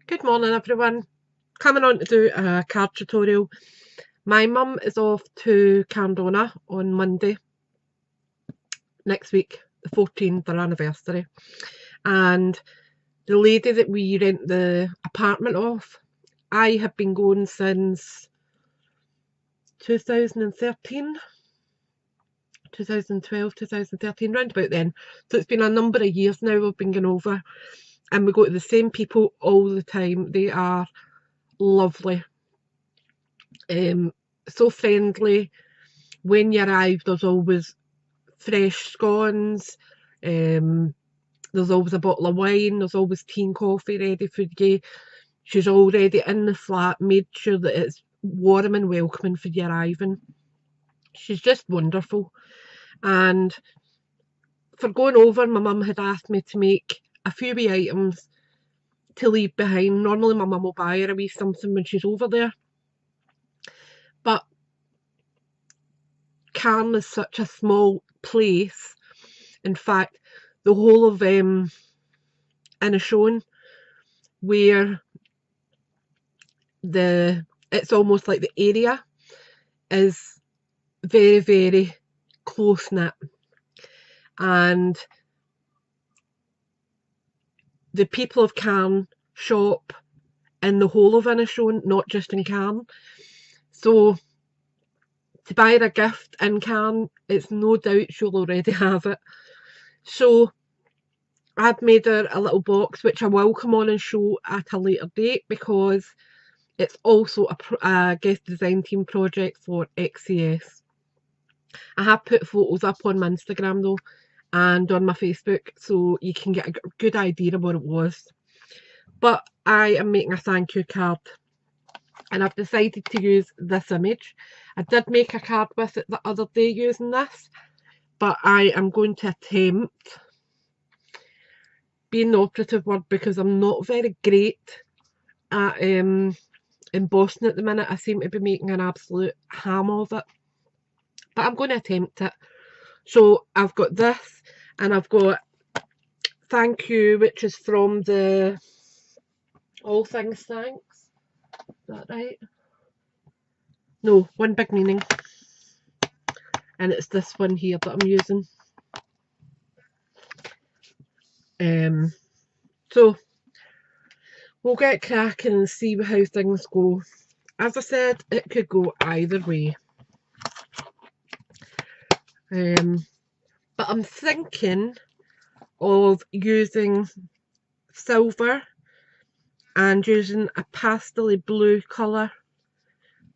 Good morning everyone. Coming on to do a card tutorial. My mum is off to Candona on Monday next week, the 14th, their anniversary. And the lady that we rent the apartment off, I have been going since 2013, 2012, 2013, round about then. So it's been a number of years now we've been going over, and we go to the same people all the time. They are lovely. So friendly. When you arrive, there's always fresh scones, there's always a bottle of wine, there's always tea and coffee ready for you. She's already in the flat, made sure that it's warm and welcoming for you arriving. She's just wonderful. And for going over, my mum had asked me to make a few wee items to leave behind. Normally my mum will buy her a wee something when she's over there, but Cairn is such a small place. In fact, the whole of Inishowen, where it's almost like the area is very, very close knit, and the people of Cairn shop in the whole of Inishowen, not just in Cairn. So to buy her a gift in Cairn, it's no doubt she'll already have it. So I've made her a little box, which I will come on and show at a later date, because it's also a guest design team project for XCS. I have put photos up on my Instagram though, and on my Facebook, so you can get a good idea of what it was. But I am making a thank you card, and I've decided to use this image. I did make a card with it the other day using this, but I am going to attempt, being the operative word, because I'm not very great at embossing at the minute. I seem to be making an absolute ham of it, but I'm going to attempt it. So I've got this, and I've got thank you, which is from the All Things Thanks. Is that right? No, One Big Meaning. And it's this one here that I'm using. So we'll get cracking and see how things go. As I said, it could go either way. But I'm thinking of using silver and using a pastel blue colour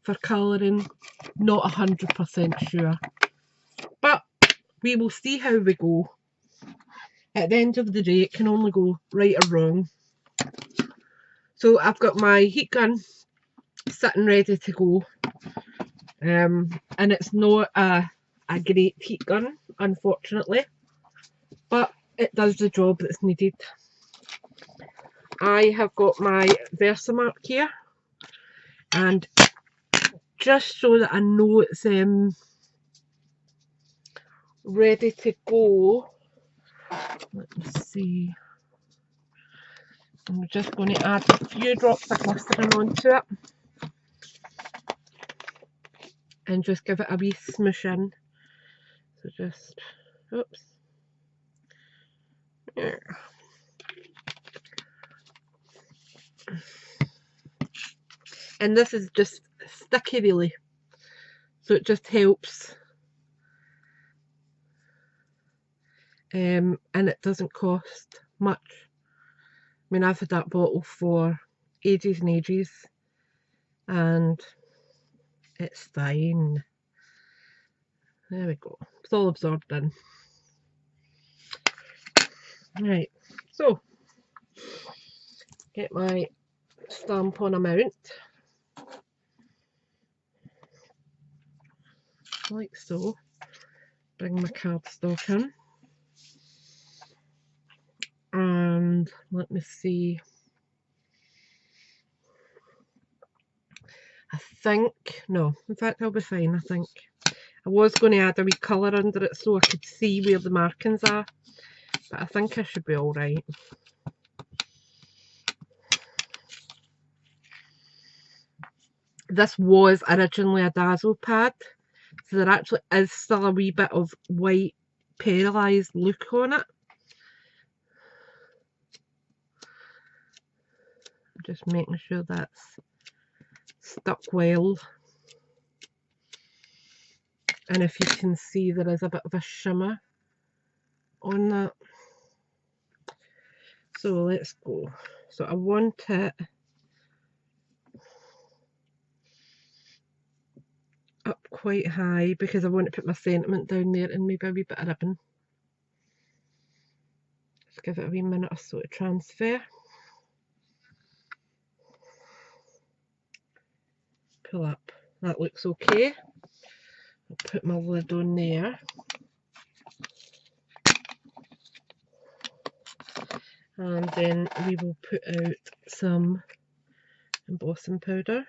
for colouring. Not 100% sure, but we will see how we go. At the end of the day, it can only go right or wrong. So I've got my heat gun sitting ready to go, and it's not a great heat gun, unfortunately, but it does the job that's needed. I have got my Versamark here, and just so that I know it's ready to go, let me see, I'm just going to add a few drops of glycerin onto it and just give it a wee smoosh in. So just, oops, there. And this is just sticky really, so it just helps, and it doesn't cost much. I mean, I've had that bottle for ages and ages, and it's fine. There we go, it's all absorbed in. Right, so get my stamp on amount, like so. Bring my cardstock in, and let me see, I think, no, in fact I'll be fine. I think I was going to add a wee colour under it so I could see where the markings are, but I think I should be alright. This was originally a dazzle pad, so there actually is still a wee bit of white paralysed look on it. Just making sure that's stuck well. And if you can see, there is a bit of a shimmer on that. So let's go. So I want it up quite high because I want to put my sentiment down there and maybe a wee bit of ribbon. Just give it a wee minute or so to transfer. Pull up. That looks okay. I'll put my lid on there. And then we will put out some embossing powder.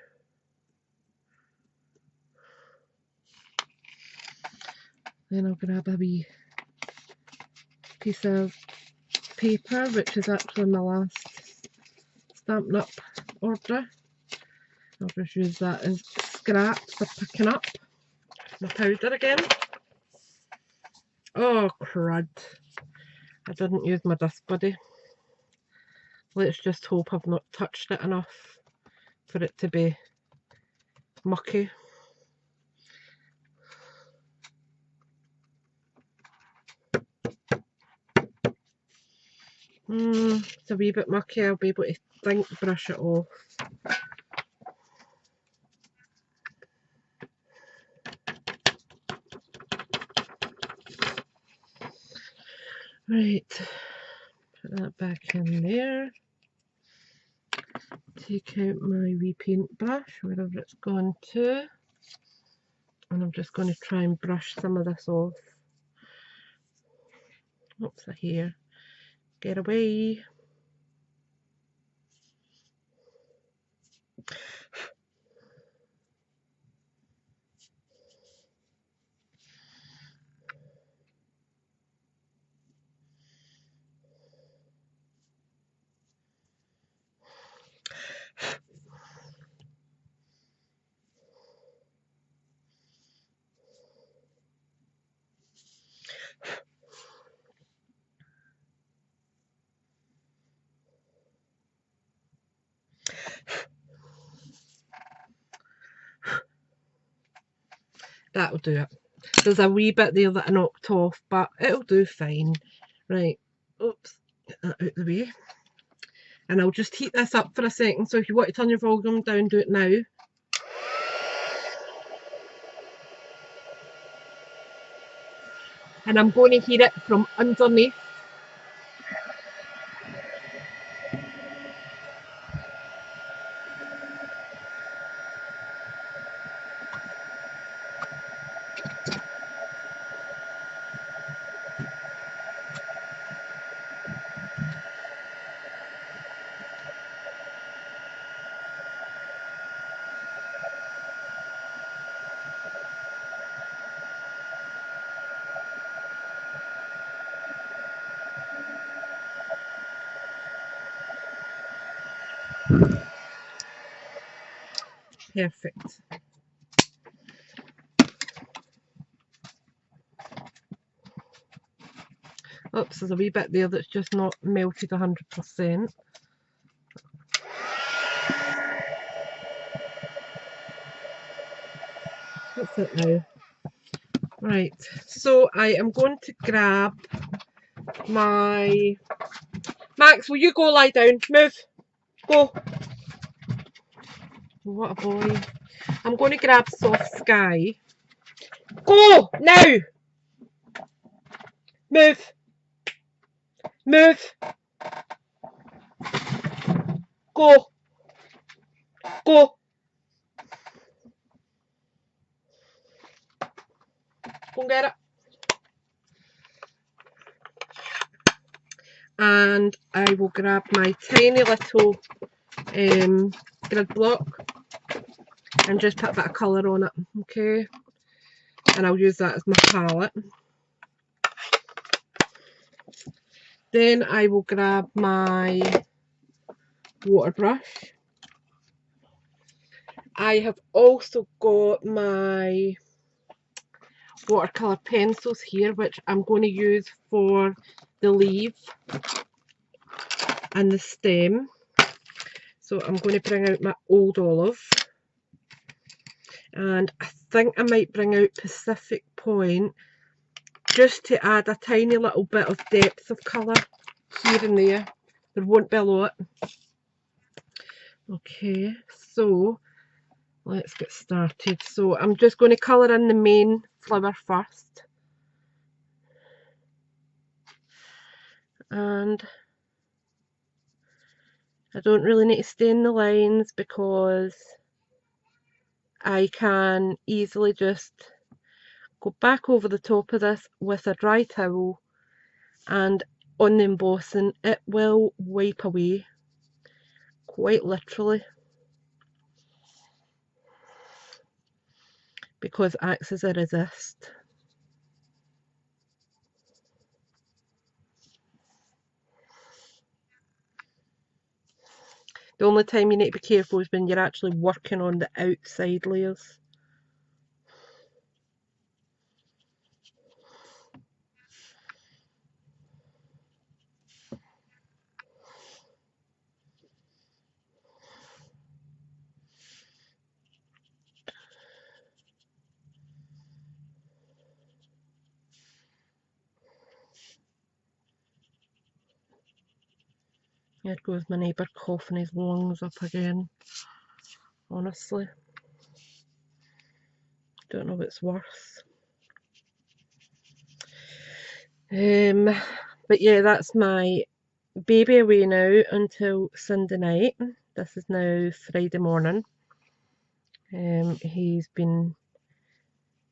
Then I'll grab a wee piece of paper, which is actually my last Stampin' Up order. I'll just use that as scraps for picking up my powder again. Oh crud, I didn't use my dust buddy. Let's just hope I've not touched it enough for it to be mucky. It's a wee bit mucky. I'll be able to brush it off. Right, put that back in there. Take out my wee paintbrush, wherever it's gone to. And I'm just going to try and brush some of this off. Oops, a hair. Get away. That'll do it. There's a wee bit there that I knocked off, but it'll do fine. Right, oops, get that out of the way. And I'll just heat this up for a second, so if you want to turn your volume down, do it now. And I'm going to heat it from underneath. Perfect. Oops, there's a wee bit there that's just not melted 100%. That's it now. Right, so I am going to grab my... Max, will you go lie down? Move. Go. What a boy. I'm going to grab Soft Sky. Go! Now! Move. Move. Go. Go. Go and get it. And I will grab my tiny little grid block and just put a bit of colour on it, okay? And I'll use that as my palette. Then I will grab my water brush I have also got my watercolour pencils here, which I'm going to use for the leaf and the stem. So I'm going to bring out my Old Olive, and I think I might bring out Pacific Point just to add a tiny little bit of depth of colour here and there. There won't be a lot. Okay, so let's get started. So I'm just going to colour in the main flower first. And I don't really need to stain the lines because I can easily just go back over the top of this with a dry towel, and on the embossing it will wipe away, quite literally, because it acts as a resist. The only time you need to be careful is when you're actually working on the outside layers. There goes my neighbour coughing his lungs up again. Honestly, don't know what's worse. But yeah, that's my baby away now until Sunday night. This is now Friday morning. He's been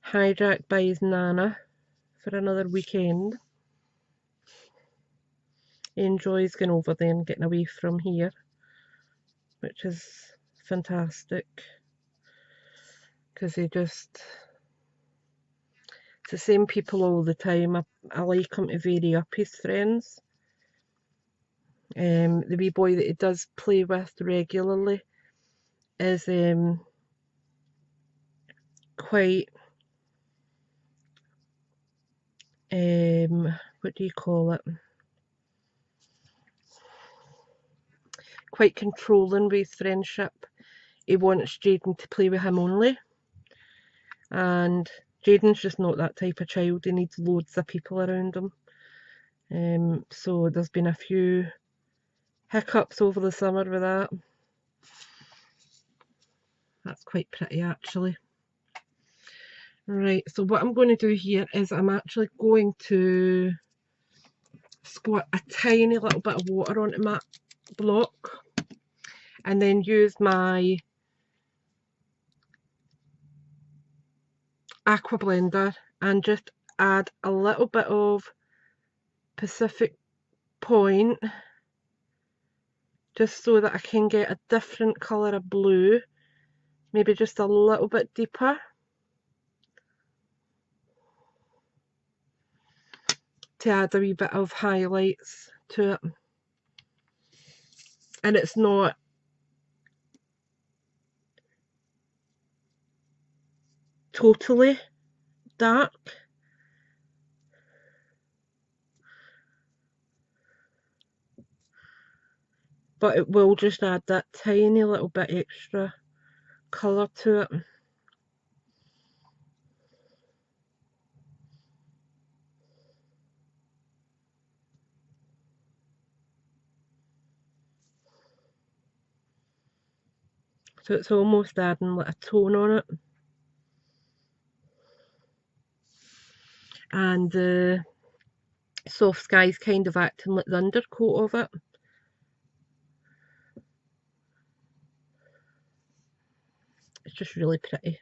hijacked by his nana for another weekend. He enjoys going over there and getting away from here, which is fantastic, because it's the same people all the time. I like him to vary up his friends. The wee boy that he does play with regularly is quite what do you call it? Quite controlling with his friendship. He wants Jaden to play with him only, and Jaden's just not that type of child. He needs loads of people around him. So there's been a few hiccups over the summer with that. That's quite pretty actually. Right, so what I'm going to do here is I'm actually going to squirt a tiny little bit of water onto my block, and then use my aqua blender and just add a little bit of Pacific Point, just so that I can get a different colour of blue, maybe just a little bit deeper, to add a wee bit of highlights to it. And it's not totally dark, but it will just add that tiny little bit extra colour to it. So it's almost adding like a tone on it. And the soft sky's kind of acting like the undercoat of it. It's just really pretty.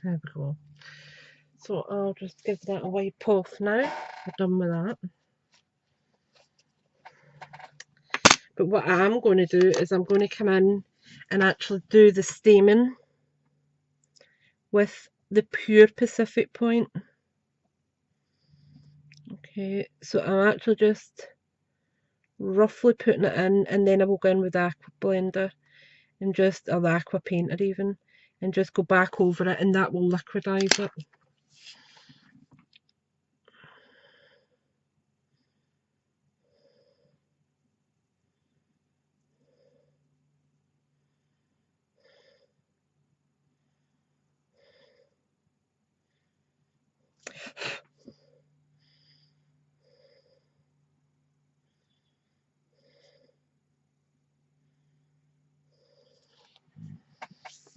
There we go. So I'll just give that a wipe off now. We're done with that. But what I am going to do is I'm going to come in and actually do the stemming with the pure Pacific point. Okay, so I'm actually just roughly putting it in, and then I will go in with the aqua blender and just, or the aqua painter even, and just go back over it, and that will liquidize it.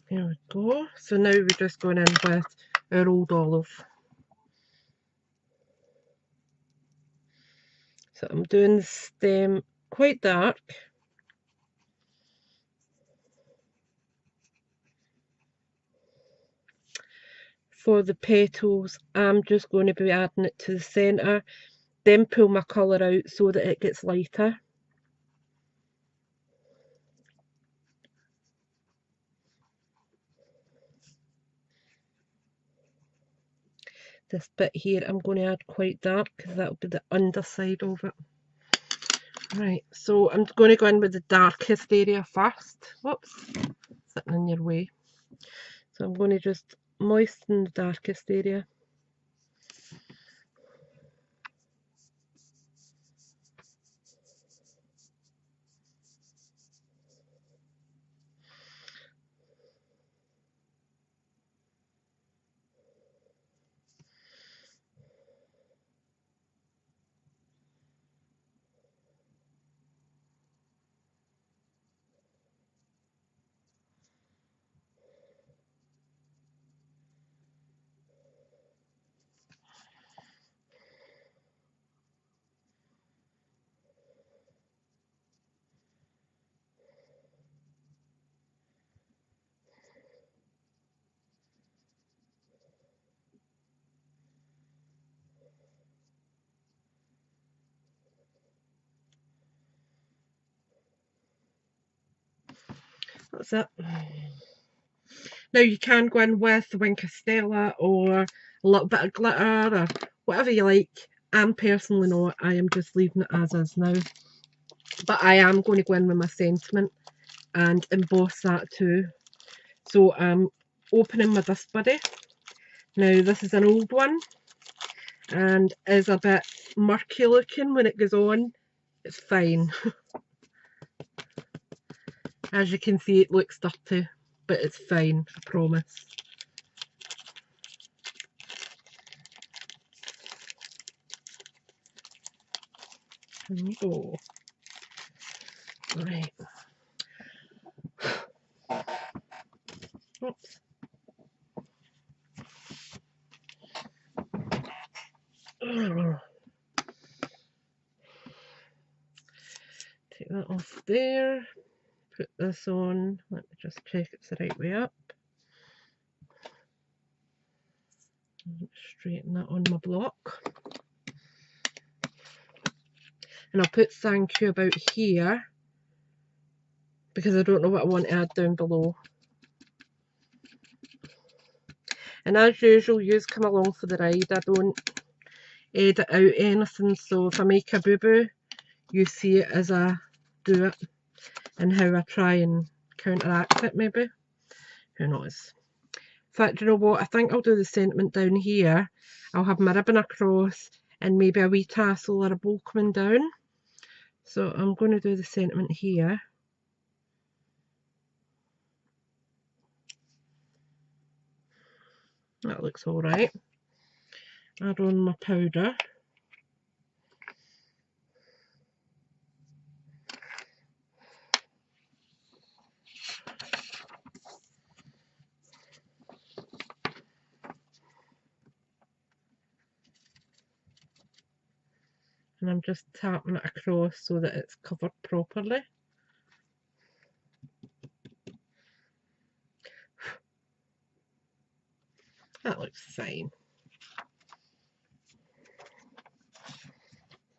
There we go. So now we're just going in with our old olive. So I'm doing the stem quite dark. For the petals, I'm just going to be adding it to the centre, then pull my colour out so that it gets lighter. This bit here I'm going to add quite dark because that'll be the underside of it. Right, so I'm going to go in with the darkest area first. Whoops, sitting in your way. So I'm going to just moisten the darkest area. That's it. Now you can go in with the Wink of Stella or a little bit of glitter or whatever you like. I'm personally not. I am just leaving it as is now. But I am going to go in with my sentiment and emboss that too. So I'm opening my this buddy. Now this is an old one and is a bit murky looking when it goes on. It's fine. As you can see, it looks dirty, but it's fine, I promise. There we go. Right. Oops. Take that off there. Put this on. Let me just check it's the right way up. Straighten that on my block. And I'll put thank you about here because I don't know what I want to add down below. And as usual, yous come along for the ride. I don't edit out anything, so if I make a boo-boo, you see it as I do it and how I try and counteract it maybe. Who knows? In fact, you know what? I think I'll do the sentiment down here. I'll have my ribbon across and maybe a wee tassel or a bow coming down. So I'm going to do the sentiment here. That looks alright. Add on my powder. And I'm just tapping it across so that it's covered properly. That looks fine.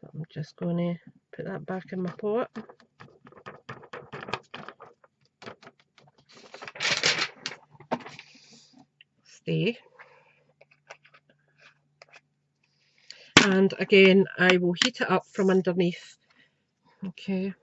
So I'm just going to put that back in my pot. Stay. And again, I will heat it up from underneath. Okay.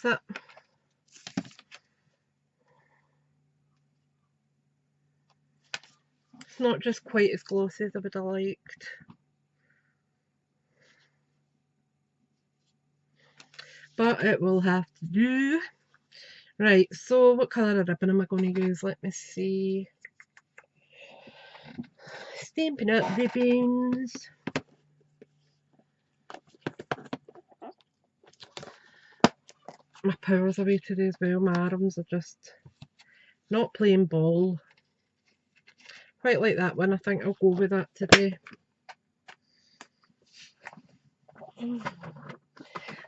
That's it. It's not just quite as glossy as I would have liked. But it will have to do. Right, so what colour of ribbon am I going to use? Let me see. Stampin' Up ribbons. My power's away today as well. My arms are just not playing ball. Quite like that one. I think I'll go with that today.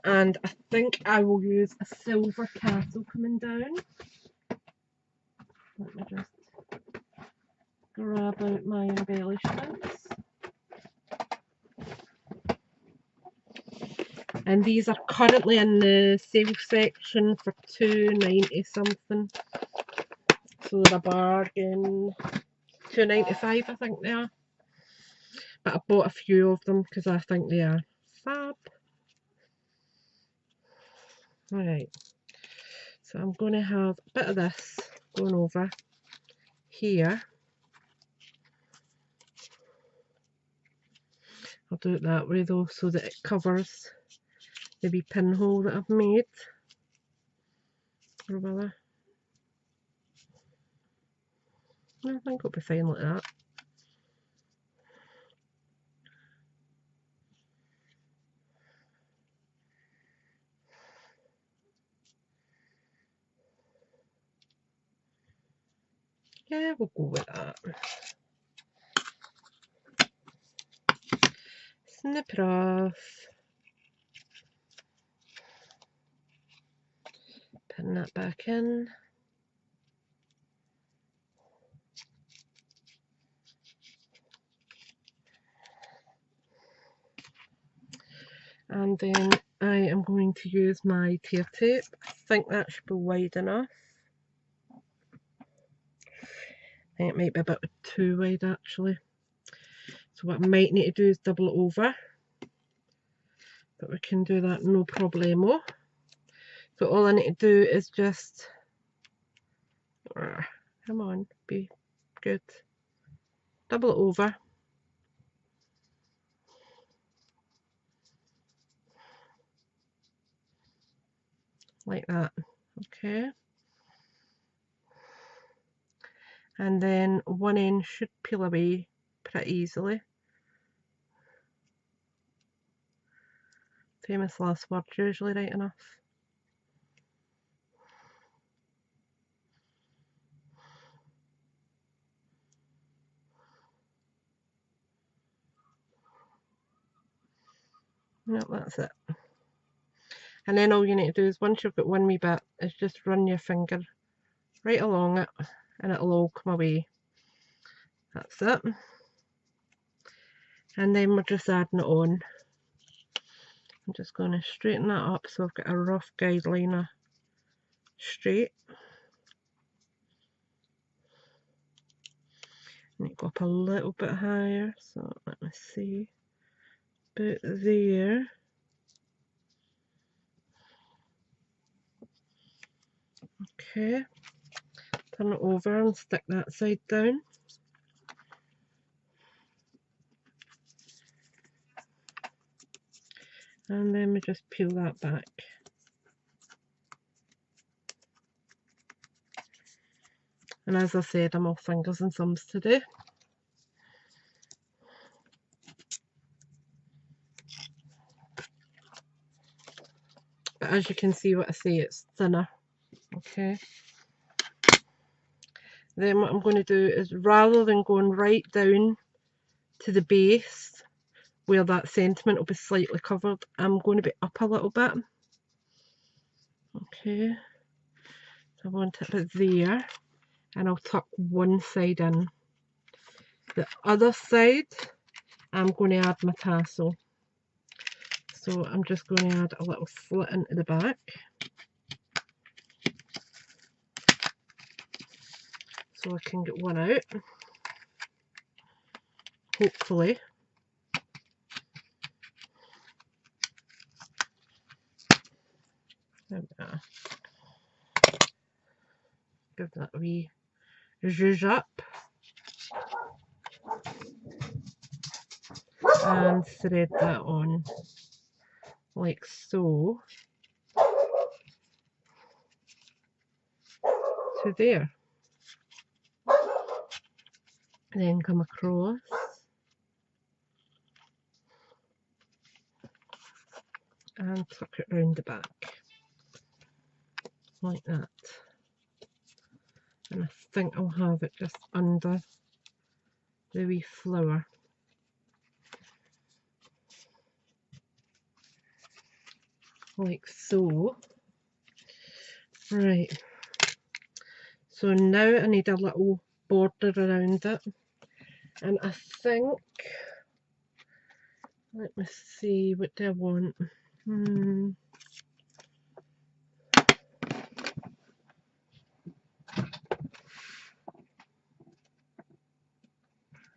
And I think I will use a silver castle coming down. Let me just grab out my embellishments. And these are currently in the sale section for £2.90 something. So they're a bargain. £2.95 I think they are. But I bought a few of them because I think they are fab. Alright. So I'm going to have a bit of this going over here. I'll do it that way though so that it covers the wee pinhole that I've made. Or will I? I think it'll be fine like that. Yeah, we'll go with that. Snip it off. Pin that back in. And then I am going to use my tear tape. I think that should be wide enough. I think it might be a bit too wide actually. So what I might need to do is double it over. But we can do that no problemo. So all I need to do is just, come on, be good. Double it over. Like that, okay. And then one end should peel away pretty easily. Famous last words, usually right enough. Yep, that's it. And then all you need to do is once you've got one wee bit is just run your finger right along it and it'll all come away. That's it. And then we're just adding it on. I'm just going to straighten that up so I've got a rough guideline of straight. And it go up a little bit higher, so let me see. About there. Okay. Turn it over and stick that side down. And then we just peel that back. And as I said, I'm all fingers and thumbs today. as you can see, what I say, it's thinner. Okay. Then what I'm going to do is, rather than going right down to the base where that sentiment will be slightly covered, I'm going to be up a little bit. Okay. So I want it about there, and I'll tuck one side in. The other side, I'm going to add my tassel. So I'm just going to add a little slit into the back. So I can get one out, hopefully. There we are. Give that a wee zhuzh up. And thread that on like so to there. And then come across and tuck it round the back like that. And I think I'll have it just under the wee flower. Like so. Right. So now I need a little border around it. And I think, let me see, what do I want?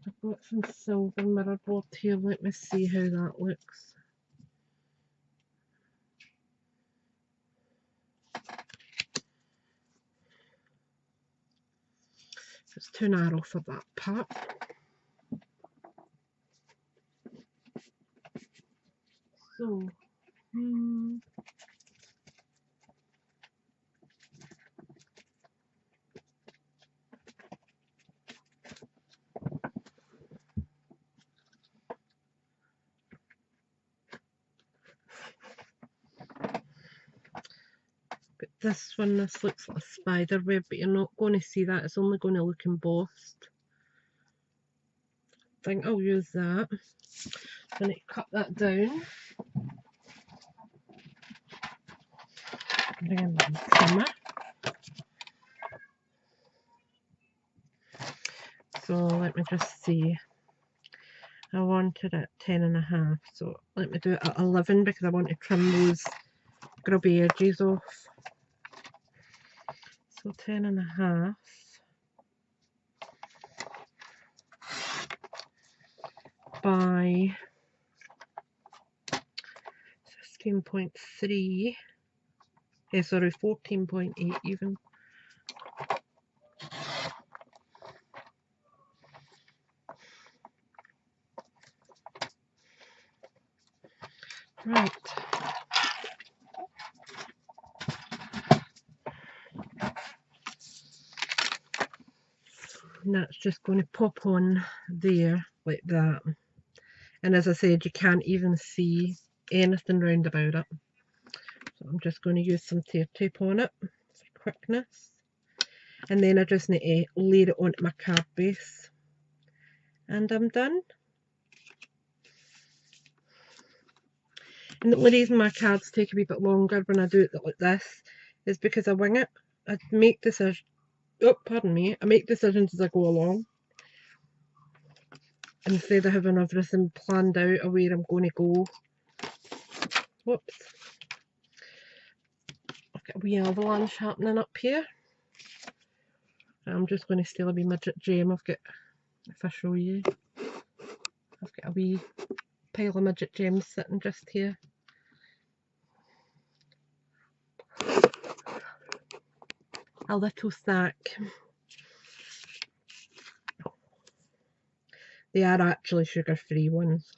I've got some silver mirror board here, let me see how that looks. It's too narrow for that part. So, but this one, this looks like a spider web, but you're not going to see that, it's only going to look embossed. I think I'll use that. I'm going to cut that down. Bring in my trimmer. So let me just see. I wanted it 10.5, so let me do it at 11 because I want to trim those grubby edges off. So 10.5 by 16.3. Sorry, 14.8 even. Right. And that's just going to pop on there like that. And as I said, you can't even see anything round about it. So I'm just going to use some tear tape on it for quickness. And then I just need to layer it onto my card base. And I'm done. And the only reason my cards take a wee bit longer when I do it like this is because I wing it. I make decisions. Oh, pardon me. I make decisions as I go along. Instead of having everything planned out of where I'm going to go. Whoops. I've got a wee avalanche happening up here. I'm just going to steal a wee midget gem. I've got, if I show you, I've got a wee pile of midget gems sitting just here. A little stack. They are actually sugar-free ones.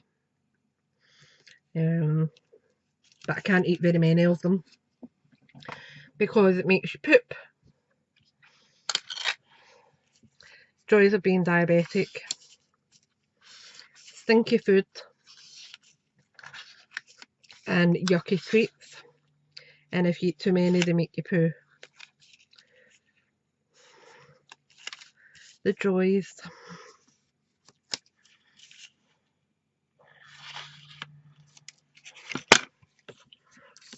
But I can't eat very many of them because it makes you poop. Joys of being diabetic. Stinky food and yucky sweets. and if you eat too many they make you poo. The joys.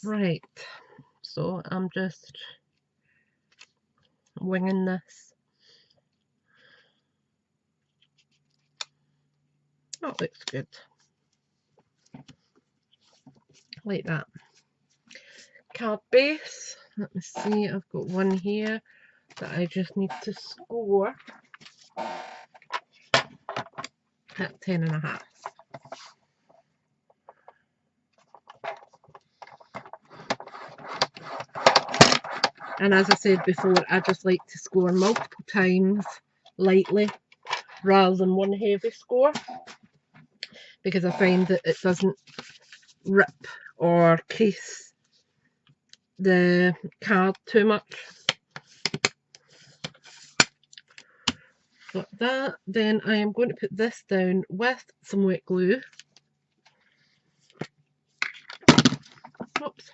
Right, so I'm just winging this. That looks good. Like that. Card base. Let me see, I've got one here that I just need to score at 10.5. And as I said before, I just like to score multiple times lightly rather than one heavy score, because I find that it doesn't rip or crease the card too much. Like that. Then I am going to put this down with some wet glue. Oops.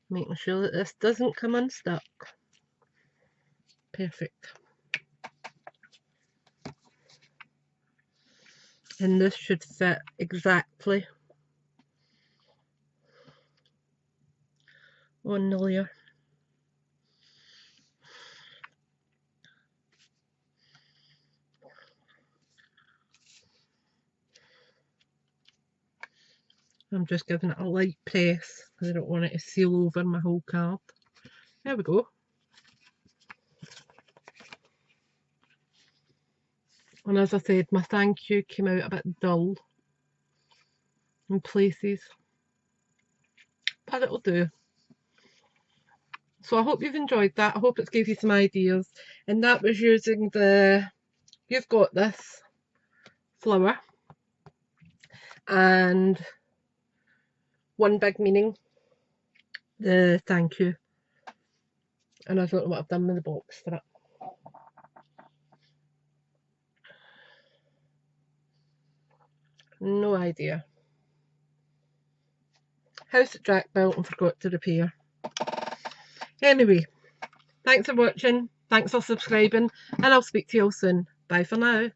Making sure that this doesn't come unstuck. Perfect. And this should fit exactly on the layer. I'm just giving it a light press because I don't want it to seal over my whole card. There we go. And as I said, my thank you came out a bit dull in places, but it'll do. So I hope you've enjoyed that. I hope it's gave you some ideas. And that was using the You've Got This flower and One Big Meaning, the thank you. And I don't know what I've done with the box for it. No idea. House that Jack built and forgot to repair. Anyway, thanks for watching. Thanks for subscribing. And I'll speak to you all soon. Bye for now.